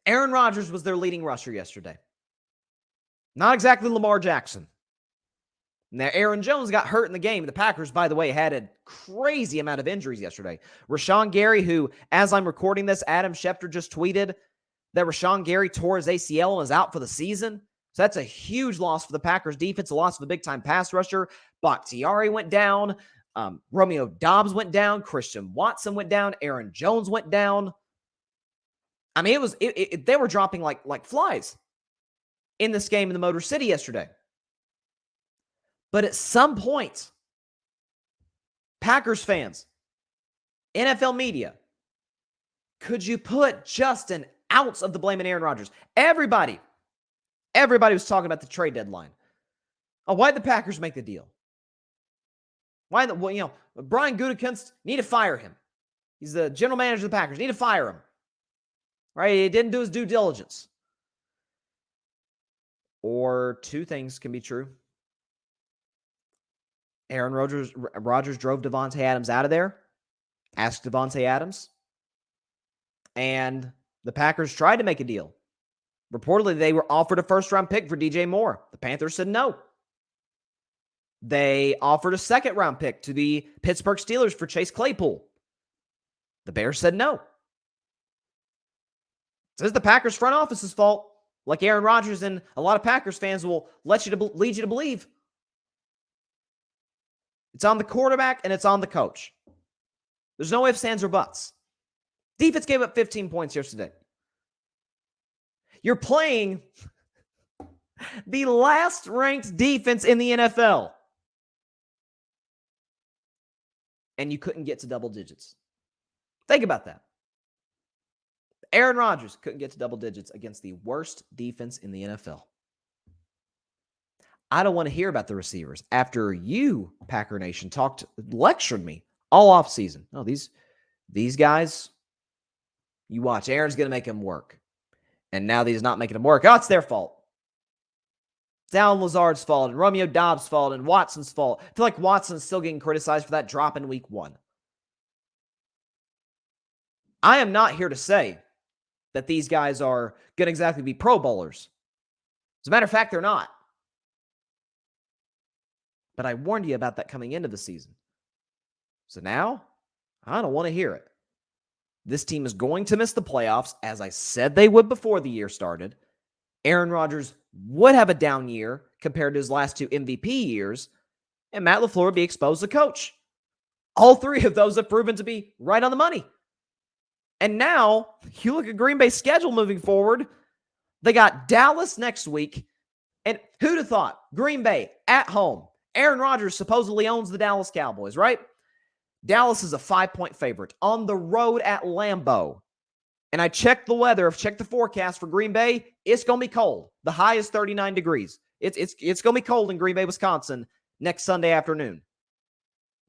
Aaron Rodgers was their leading rusher yesterday. Not exactly Lamar Jackson. Now, Aaron Jones got hurt in the game. The Packers, by the way, had a crazy amount of injuries yesterday. Rashawn Gary, who, as I'm recording this, Adam Schefter just tweeted that Rashawn Gary tore his ACL and is out for the season. So that's a huge loss for the Packers defense, a loss of a big-time pass rusher. Bakhtiari went down. Romeo Doubs went down. Christian Watson went down. Aaron Jones went down. I mean, they were dropping like flies in this game in the Motor City yesterday. But at some point, Packers fans, NFL media, could you put just an ounce of the blame in Aaron Rodgers? Everybody was talking about the trade deadline. Oh, why'd the Packers make the deal? Brian Gutekunst, need to fire him. He's the general manager of the Packers. Need to fire him. Right? He didn't do his due diligence. Or 2 things can be true. Aaron Rodgers drove Davante Adams out of there. Asked Davante Adams. And the Packers tried to make a deal. Reportedly, they were offered a first-round pick for DJ Moore. The Panthers said no. They offered a second-round pick to the Pittsburgh Steelers for Chase Claypool. The Bears said no. This is the Packers front office's fault, like Aaron Rodgers and a lot of Packers fans will lead you to believe. It's on the quarterback and it's on the coach. There's no ifs, ands, or buts. Defense gave up 15 points yesterday. You're playing the last-ranked defense in the NFL. And you couldn't get to double digits. Think about that. Aaron Rodgers couldn't get to double digits against the worst defense in the NFL. I don't want to hear about the receivers after you, Packer Nation, lectured me all offseason. No, these guys, you watch. Aaron's going to make them work. And now that he's not making them work, it's their fault. It's Allen Lazard's fault, and Romeo Dobbs' fault, and Watson's fault. I feel like Watson's still getting criticized for that drop in week 1. I am not here to say that these guys are going to exactly be Pro Bowlers. As a matter of fact, they're not. But I warned you about that coming into the season. So now, I don't want to hear it. This team is going to miss the playoffs, as I said they would before the year started. Aaron Rodgers would have a down year compared to his last 2 MVP years, and Matt LaFleur would be exposed as a coach. All 3 of those have proven to be right on the money. And now, you look at Green Bay's schedule moving forward. They got Dallas next week. And who'd have thought? Green Bay at home. Aaron Rodgers supposedly owns the Dallas Cowboys, right? Dallas is a 5-point favorite on the road at Lambeau. And I checked the weather. I've checked the forecast for Green Bay. It's going to be cold. The high is 39 degrees. It's going to be cold in Green Bay, Wisconsin next Sunday afternoon.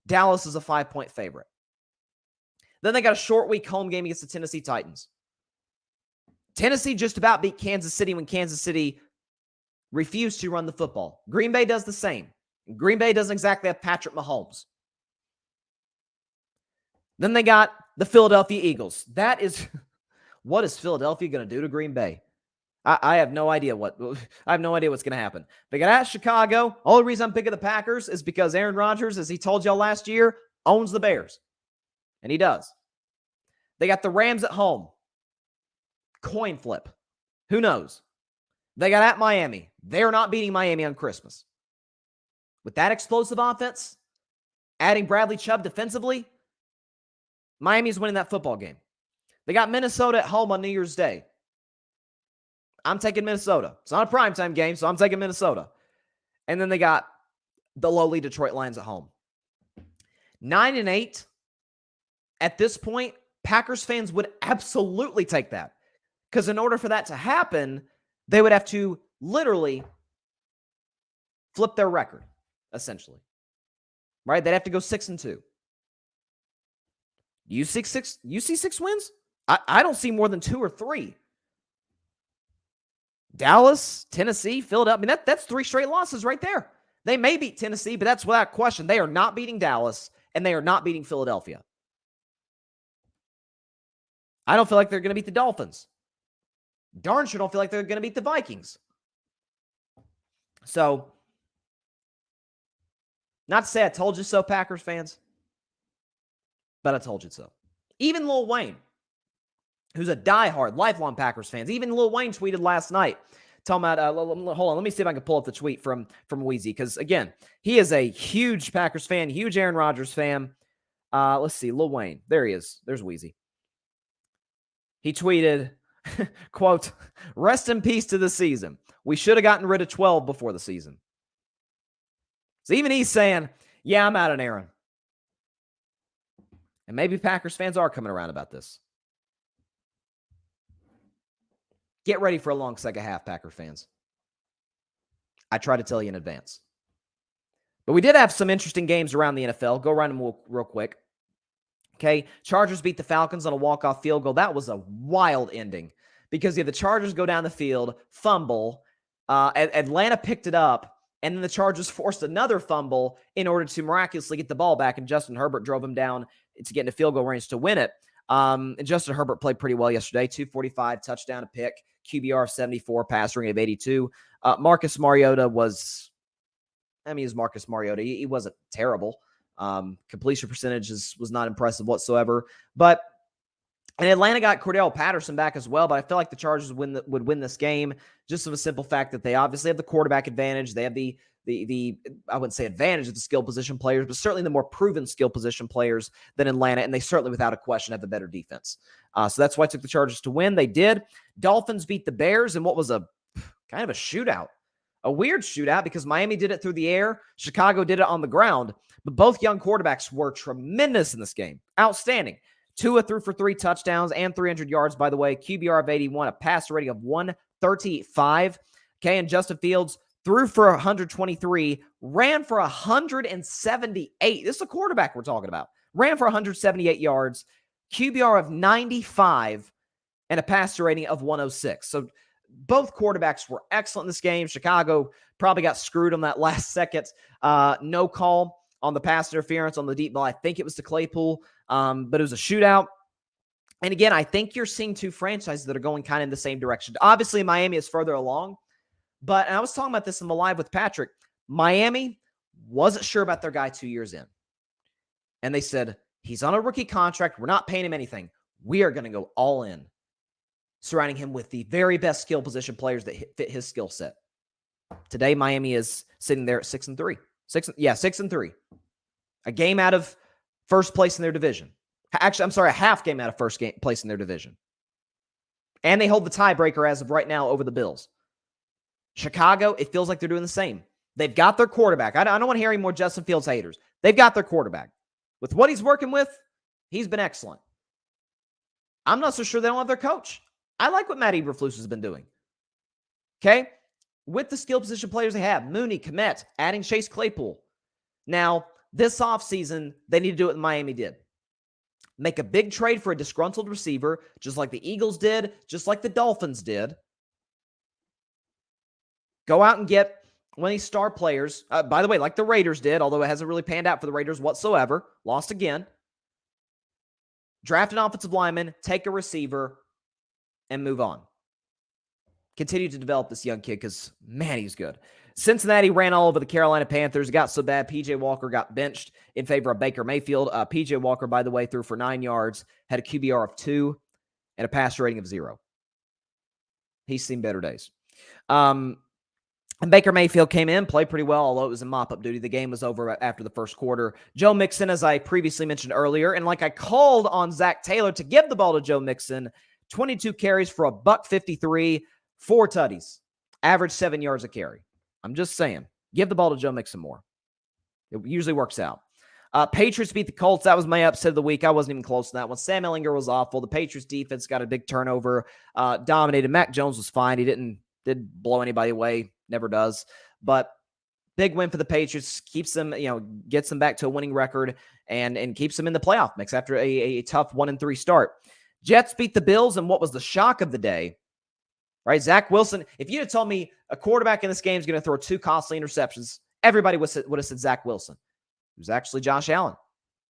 Dallas is a 5-point favorite. Then they got a short week home game against the Tennessee Titans. Tennessee just about beat Kansas City when Kansas City refused to run the football. Green Bay does the same. Green Bay doesn't exactly have Patrick Mahomes. Then they got the Philadelphia Eagles. What is Philadelphia going to do to Green Bay? I have no idea what's going to happen. They got at Chicago. Only reason I'm picking the Packers is because Aaron Rodgers, as he told y'all last year, owns the Bears. And he does. They got the Rams at home. Coin flip. Who knows? They got at Miami. They're not beating Miami on Christmas. With that explosive offense, adding Bradley Chubb defensively, Miami's winning that football game. They got Minnesota at home on New Year's Day. I'm taking Minnesota. It's not a primetime game, so I'm taking Minnesota. And then they got the lowly Detroit Lions at home. 9-8. At this point, Packers fans would absolutely take that. Because in order for that to happen, they would have to literally flip their record, essentially. Right? They'd have to go 6-2. You see 6 wins? I don't see more than 2 or 3. Dallas, Tennessee, Philadelphia. I mean, that's 3 straight losses right there. They may beat Tennessee, but that's without question. They are not beating Dallas, and they are not beating Philadelphia. I don't feel like they're going to beat the Dolphins. Darn sure don't feel like they're going to beat the Vikings. So, not to say I told you so, Packers fans, but I told you so. Even Lil Wayne, who's a diehard, lifelong Packers fan, even Lil Wayne tweeted last night, talking about, hold on, let me see if I can pull up the tweet from Weezy, because, again, he is a huge Packers fan, huge Aaron Rodgers fan. Let's see, Lil Wayne. There he is. There's Weezy. He tweeted, quote, "Rest in peace to the season. We should have gotten rid of 12 before the season." So even he's saying, yeah, I'm out on Aaron. And maybe Packers fans are coming around about this. Get ready for a long second half, Packer fans. I try to tell you in advance. But we did have some interesting games around the NFL. Go around them real quick. Okay, Chargers beat the Falcons on a walk-off field goal. That was a wild ending because you have the Chargers go down the field, fumble. Atlanta picked it up, and then the Chargers forced another fumble in order to miraculously get the ball back, and Justin Herbert drove him down to get into field goal range to win it. And Justin Herbert played pretty well yesterday. 245, touchdown, a pick, QBR of 74, pass rating of 82. Marcus Mariota was Marcus Mariota. He wasn't terrible. Completion percentage was not impressive whatsoever. But and Atlanta got Cordell Patterson back as well, but I feel like the Chargers would win this game just from a simple fact that they obviously have the quarterback advantage. They have the I wouldn't say advantage of the skill position players, but certainly the more proven skill position players than Atlanta, and they certainly, without a question, have the better defense. So that's why I took the Chargers to win. They did. Dolphins beat the Bears in what was a kind of a shootout. A weird shootout because Miami did it through the air. Chicago did it on the ground. But both young quarterbacks were tremendous in this game. Outstanding. Tua threw for 3 touchdowns and 300 yards, by the way. QBR of 81, a passer rating of 135. Okay, and Justin Fields threw for 123, ran for 178. This is a quarterback we're talking about. Ran for 178 yards, QBR of 95, and a passer rating of 106. So both quarterbacks were excellent in this game. Chicago probably got screwed on that last second no call on the pass interference on the deep ball. I think it was to Claypool, but it was a shootout. And again, I think you're seeing two franchises that are going kind of in the same direction. Obviously, Miami is further along, but and I was talking about this in the live with Patrick. Miami wasn't sure about their guy 2 years in. And they said, he's on a rookie contract. We're not paying him anything. We are going to go all in, surrounding him with the very best skill position players that fit his skill set. Today, Miami is sitting there at 6-3. 6-3. A game out of first place in their division. Actually, I'm sorry, a half game out of first place in their division. And they hold the tiebreaker as of right now over the Bills. Chicago, it feels like they're doing the same. They've got their quarterback. I don't want to hear any more Justin Fields haters. They've got their quarterback. With what he's working with, he's been excellent. I'm not so sure they don't have their coach. I like what Matt Eberflus has been doing. Okay? With the skill position players they have, Mooney, Kmet, adding Chase Claypool. Now, this offseason, they need to do what Miami did. Make a big trade for a disgruntled receiver, just like the Eagles did, just like the Dolphins did. Go out and get one of these star players. By the way, like the Raiders did, although it hasn't really panned out for the Raiders whatsoever. Lost again. Draft an offensive lineman, take a receiver, and move on. Continue to develop this young kid because, man, he's good. Cincinnati ran all over the Carolina Panthers. It got so bad, P.J. Walker got benched in favor of Baker Mayfield. P.J. Walker, by the way, threw for 9 yards, had a QBR of 2, and a passer rating of 0. He's seen better days. And Baker Mayfield came in, played pretty well, although it was in mop-up duty. The game was over after the first quarter. Joe Mixon, as I previously mentioned earlier, and like I called on Zach Taylor to give the ball to Joe Mixon, 22 carries for $153, 4 tutties, average 7 yards a carry. I'm just saying, give the ball to Joe Mixon more. It usually works out. Patriots beat the Colts. That was my upset of the week. I wasn't even close to that one. Sam Ehlinger was awful. The Patriots defense got a big turnover, dominated. Mac Jones was fine. He didn't blow anybody away. Never does. But big win for the Patriots. Keeps them, gets them back to a winning record and keeps them in the playoff mix after a tough 1-3 start. Jets beat the Bills, and what was the shock of the day, right? Zach Wilson. If you'd have told me a quarterback in this game is going to throw 2 costly interceptions, everybody would have said Zach Wilson. It was actually Josh Allen.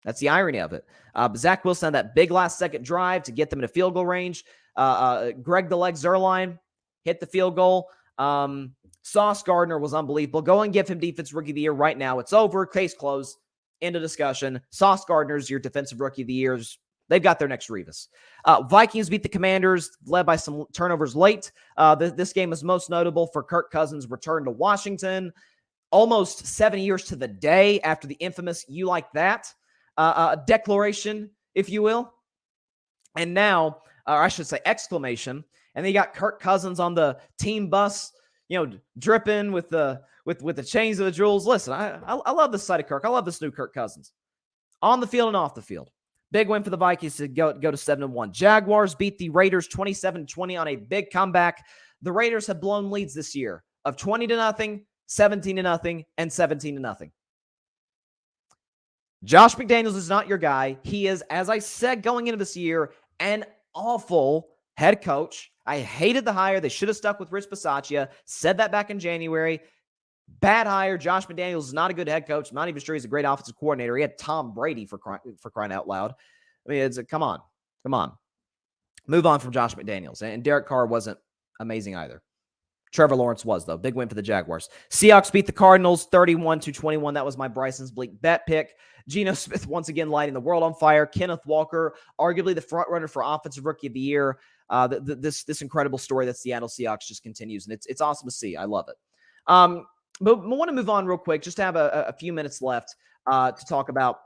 That's the irony of it. But Zach Wilson had that big last-second drive to get them in a field goal range. Greg the Leg Zuerlein hit the field goal. Sauce Gardner was unbelievable. Go and give him Defensive Rookie of the Year right now. It's over. Case closed. End of discussion. Sauce Gardner's your Defensive Rookie of the Year. They've got their next Revis. Vikings beat the Commanders, led by some turnovers late. This game is most notable for Kirk Cousins' return to Washington, almost 7 years to the day after the infamous "You Like That" declaration, if you will. And now, or I should say exclamation, and they got Kirk Cousins on the team bus, dripping with the chains of the jewels. Listen, I love this side of Kirk. I love this new Kirk Cousins. On the field and off the field. Big win for the Vikings to go to 7-1. Jaguars beat the Raiders 27-20 on a big comeback. The Raiders have blown leads this year of 20-0, 17-0, and 17-0. Josh McDaniels is not your guy. He is, as I said going into this year, an awful head coach. I hated the hire. They should have stuck with Rich Bisaccia. Said that back in January. Bad hire. Josh McDaniels is not a good head coach. I'm not even sure he's a great offensive coordinator. He had Tom Brady for crying out loud. I mean, come on. Move on from Josh McDaniels. And Derek Carr wasn't amazing either. Trevor Lawrence was, though. Big win for the Jaguars. Seahawks beat the Cardinals 31-21. That was my Bryson's Bleak bet pick. Geno Smith once again lighting the world on fire. Kenneth Walker, arguably the front runner for Offensive Rookie of the Year. This incredible story that Seattle Seahawks just continues, and it's awesome to see. I love it. But I want to move on real quick, just to have a few minutes left to talk about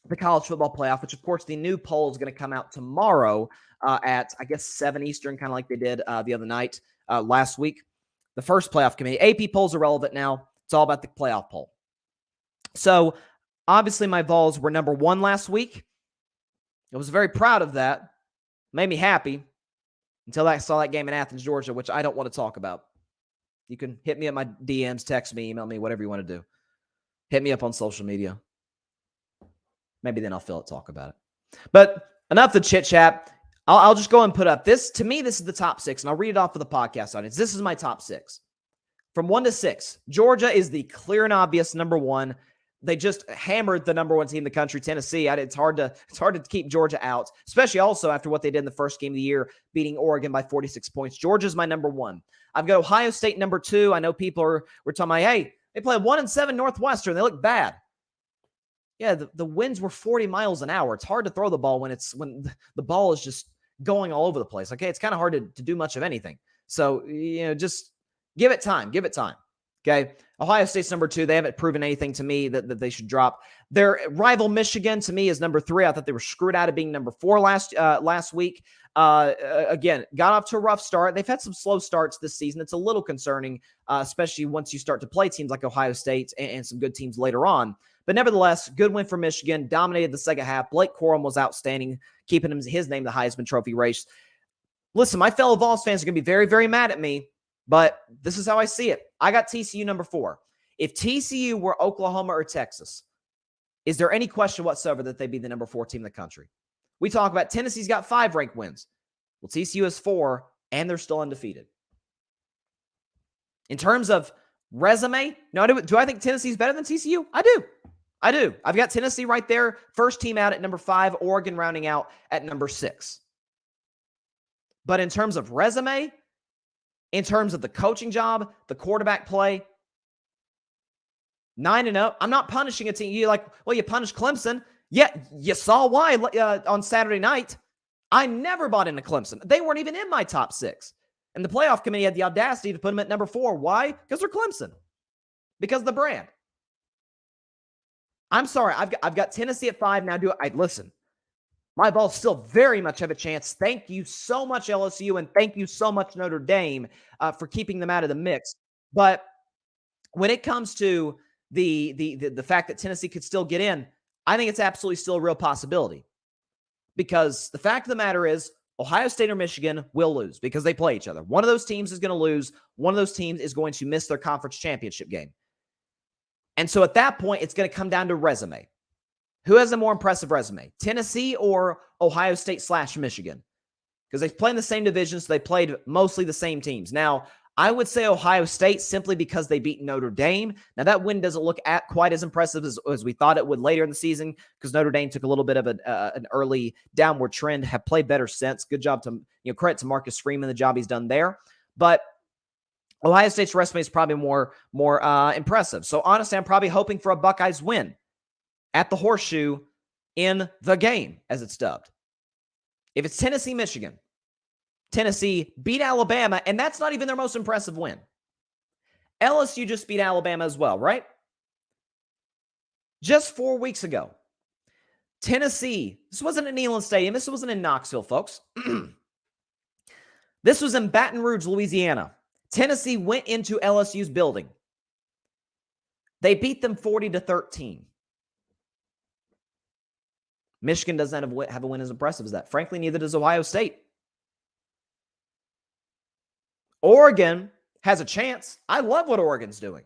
the college football playoff, which, of course, the new poll is going to come out tomorrow at, I guess, 7 Eastern, kind of like they did the other night last week. The first playoff committee. AP polls are relevant now. It's all about the playoff poll. So, obviously, my Vols were number 1 last week. I was very proud of that. Made me happy until I saw that game in Athens, Georgia, which I don't want to talk about. You can hit me at my DMs, text me, email me, whatever you want to do. Hit me up on social media. Maybe then I'll feel it, talk about it. But enough the chit chat. I'll just go and put up this. To me, this is the top 6, and I'll read it off for the podcast audience. This is my top 6. From 1 to 6, Georgia is the clear and obvious number 1. They just hammered the number 1 team in the country, Tennessee. It's hard to keep Georgia out, especially also after what they did in the first game of the year, beating Oregon by 46 points. Georgia's my number 1. I've got Ohio State number 2. I know people were talking about, hey, they played 1-7 Northwestern. They look bad. Yeah, the winds were 40 miles an hour. It's hard to throw the ball when the ball is just going all over the place. Okay, it's kind of hard to do much of anything. So, just give it time. Give it time. Okay, Ohio State's number 2. They haven't proven anything to me that they should drop. Their rival Michigan, to me, is number 3. I thought they were screwed out of being number 4 last week. Again, got off to a rough start. They've had some slow starts this season. It's a little concerning, especially once you start to play teams like Ohio State and some good teams later on. But nevertheless, good win for Michigan. Dominated the second half. Blake Corum was outstanding, keeping his name the Heisman Trophy race. Listen, my fellow Vols fans are going to be very, very mad at me, but this is how I see it. I got TCU number 4. If TCU were Oklahoma or Texas, is there any question whatsoever that they'd be the number 4 team in the country? We talk about Tennessee's got 5 ranked wins. Well, TCU has 4, and they're still undefeated. In terms of resume, no, do I think Tennessee's better than TCU? I do. I've got Tennessee right there, first team out at number 5, Oregon rounding out at number 6. But in terms of resume, in terms of the coaching job, the quarterback play, 9-0. I'm not punishing a team. You're like, well, you punished Clemson. Yeah, you saw why on Saturday night. I never bought into Clemson. They weren't even in my top 6. And the playoff committee had the audacity to put them at number 4. Why? Because they're Clemson. Because of the brand. I'm sorry. I've got Tennessee at 5 now. Listen. My Vols still very much have a chance. Thank you so much, LSU, and thank you so much, Notre Dame, for keeping them out of the mix. But when it comes to the fact that Tennessee could still get in, I think it's absolutely still a real possibility. Because the fact of the matter is, Ohio State or Michigan will lose because they play each other. One of those teams is going to lose. One of those teams is going to miss their conference championship game. And so at that point, it's going to come down to resume. Who has a more impressive resume, Tennessee or Ohio State / Michigan? Because they play in the same division, so they played mostly the same teams. Now, I would say Ohio State simply because they beat Notre Dame. Now, that win doesn't look quite as impressive as we thought it would later in the season because Notre Dame took a little bit of an early downward trend, have played better since. Good job to, credit to Marcus Freeman, the job he's done there. But Ohio State's resume is probably more impressive. So, honestly, I'm probably hoping for a Buckeyes win at the Horseshoe in the game, as it's dubbed. If it's Tennessee, Michigan, Tennessee beat Alabama, and that's not even their most impressive win. LSU just beat Alabama as well, right? Just 4 weeks ago. Tennessee, this wasn't in Neyland Stadium. This wasn't in Knoxville, folks. This was in Baton Rouge, Louisiana. Tennessee went into LSU's building. They beat them 40-13. Michigan doesn't have a win as impressive as that. Frankly, neither does Ohio State. Oregon has a chance. I love what Oregon's doing.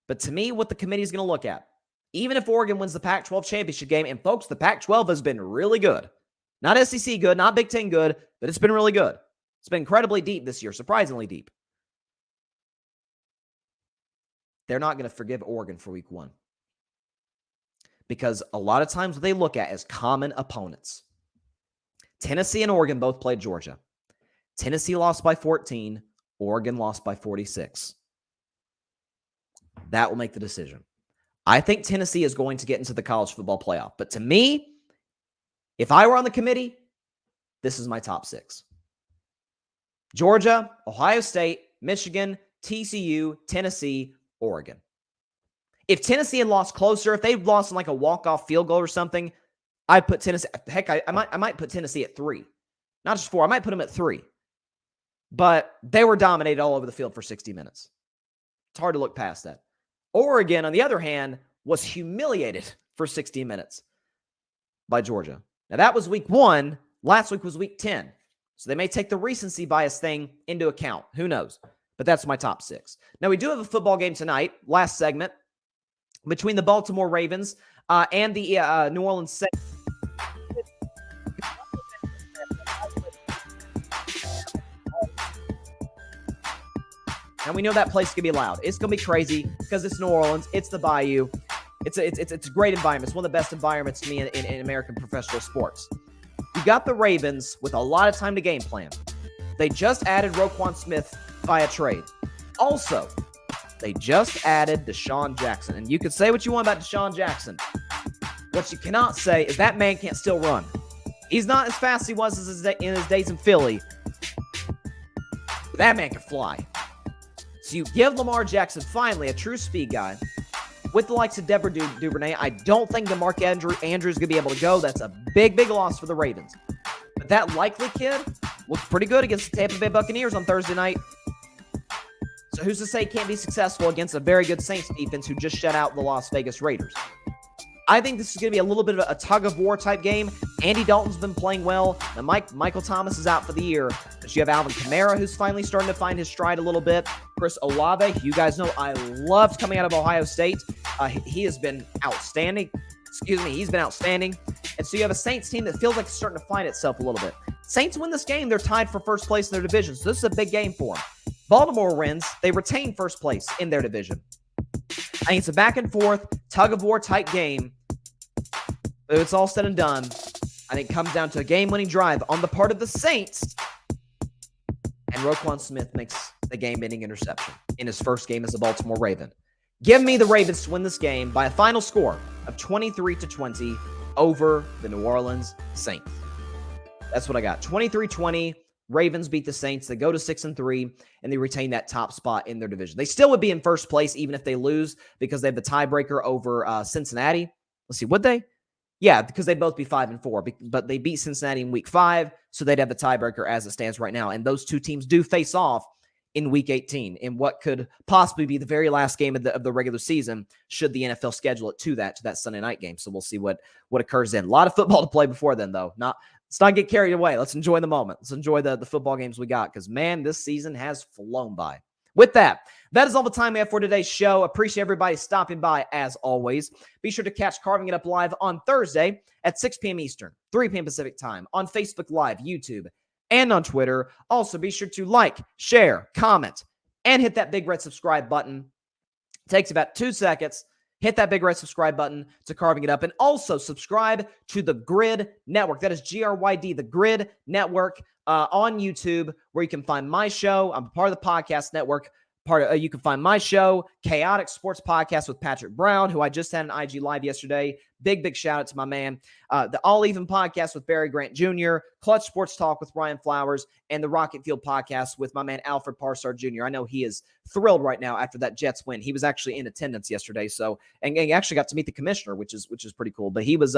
But to me, what the committee is going to look at, even if Oregon wins the Pac-12 championship game, and folks, the Pac-12 has been really good. Not SEC good, not Big Ten good, but it's been really good. It's been incredibly deep this year, surprisingly deep. They're not going to forgive Oregon for week 1. Because a lot of times what they look at as common opponents. Tennessee and Oregon both played Georgia. Tennessee lost by 14. Oregon lost by 46. That will make the decision. I think Tennessee is going to get into the college football playoff. But to me, if I were on the committee, this is my top 6. Georgia, Ohio State, Michigan, TCU, Tennessee, Oregon. If Tennessee had lost closer, if they'd lost in like a walk-off field goal or something, I'd put Tennessee. Heck, I might put Tennessee at 3. Not just 4. I might put them at 3. But they were dominated all over the field for 60 minutes. It's hard to look past that. Oregon, on the other hand, was humiliated for 60 minutes by Georgia. Now, that was week 1. Last week was week 10. So they may take the recency bias thing into account. Who knows? But that's my top 6. Now, we do have a football game tonight, last segment, between the Baltimore Ravens and the New Orleans Saints. And we know that place is going to be loud. It's going to be crazy because it's New Orleans. It's the Bayou. It's a great environment. It's one of the best environments to me in American professional sports. You got the Ravens with a lot of time to game plan. They just added Roquan Smith via trade. Also, they just added Deshaun Jackson. And you can say what you want about Deshaun Jackson. What you cannot say is that man can't still run. He's not as fast as he was in his days in Philly. But that man can fly. So you give Lamar Jackson finally a true speed guy with the likes of Deborah Duvernay. I don't think that Mark Andrews is going to be able to go. That's a big, big loss for the Ravens. But that likely kid looks pretty good against the Tampa Bay Buccaneers on Thursday night. So who's to say he can't be successful against a very good Saints defense who just shut out the Las Vegas Raiders? I think this is going to be a little bit of a tug-of-war type game. Andy Dalton's been playing well. Now, Michael Thomas is out for the year. But you have Alvin Kamara, who's finally starting to find his stride a little bit. Chris Olave, you guys know I loved coming out of Ohio State. He has been outstanding. He's been outstanding. And so you have a Saints team that feels like it's starting to find itself a little bit. Saints win this game, they're tied for first place in their division. So this is a big game for them. Baltimore wins, they retain first place in their division. I think it's a back and forth, tug-of-war type game. But it's all said and done, I think it comes down to a game-winning drive on the part of the Saints. And Roquan Smith makes the game-winning interception in his first game as a Baltimore Raven. Give me the Ravens to win this game by a final score of 23-20 over the New Orleans Saints. That's what I got. 23-20. Ravens beat the Saints. They go to 6-3, and they retain that top spot in their division. They still would be in first place even if they lose because they have the tiebreaker over Cincinnati. Let's see, would they? Yeah, because they'd both be 5-4, but they beat Cincinnati in week 5, so they'd have the tiebreaker as it stands right now. And those two teams do face off in week 18 in what could possibly be the very last game of the regular season should the NFL schedule it to that Sunday night game. So we'll see what occurs then. A lot of football to play before then, though. Let's not get carried away. Let's enjoy the moment. Let's enjoy the football games we got because, man, this season has flown by. With that is all the time we have for today's show. Appreciate everybody stopping by as always. Be sure to catch Carving It Up Live on Thursday at 6 p.m. Eastern, 3 p.m. Pacific time on Facebook Live, YouTube, and on Twitter. Also, be sure to like, share, comment, and hit that big red subscribe button. It takes about 2 seconds. Hit that big red subscribe button to Carving It Up. And also subscribe to the Grid Network. That is GRYD, the Grid Network on YouTube, where you can find my show. I'm part of the podcast network. You can find my show, Chaotic Sports Podcast with Patrick Brown, who I just had an IG Live yesterday. Big shout out to my man. The All Even Podcast with Barry Grant Jr., Clutch Sports Talk with Ryan Flowers, and the Rocket Field Podcast with my man Alfred Parsard Jr. I know he is thrilled right now after that Jets win. He was actually in attendance yesterday, and he actually got to meet the commissioner, which is pretty cool. But he was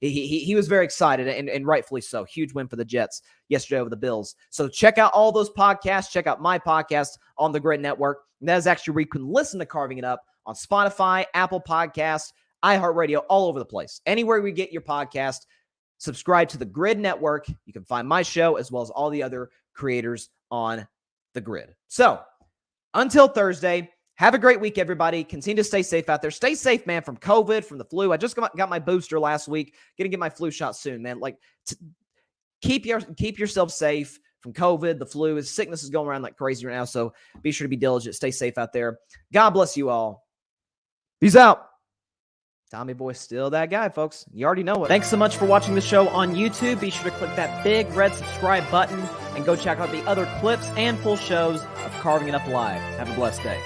he was very excited, and rightfully so. Huge win for the Jets yesterday over the Bills. So check out all those podcasts. Check out my podcast on the Grid Network. And that is actually where you can listen to Carving It Up on Spotify, Apple Podcasts, iHeartRadio, all over the place. Anywhere we get your podcast, subscribe to the Grid Network. You can find my show as well as all the other creators on the Grid. So until Thursday, have a great week, everybody. Continue to stay safe out there. Stay safe, man, from COVID, from the flu. I just got my booster last week. Gonna get my flu shot soon, man. Keep yourself safe from COVID, the flu. Sickness is going around like crazy right now, so be sure to be diligent. Stay safe out there. God bless you all. Peace out. Tommy Boy, still that guy, folks. You already know it. Thanks so much for watching the show on YouTube. Be sure to click that big red subscribe button and go check out the other clips and full shows of Carving It Up Live. Have a blessed day.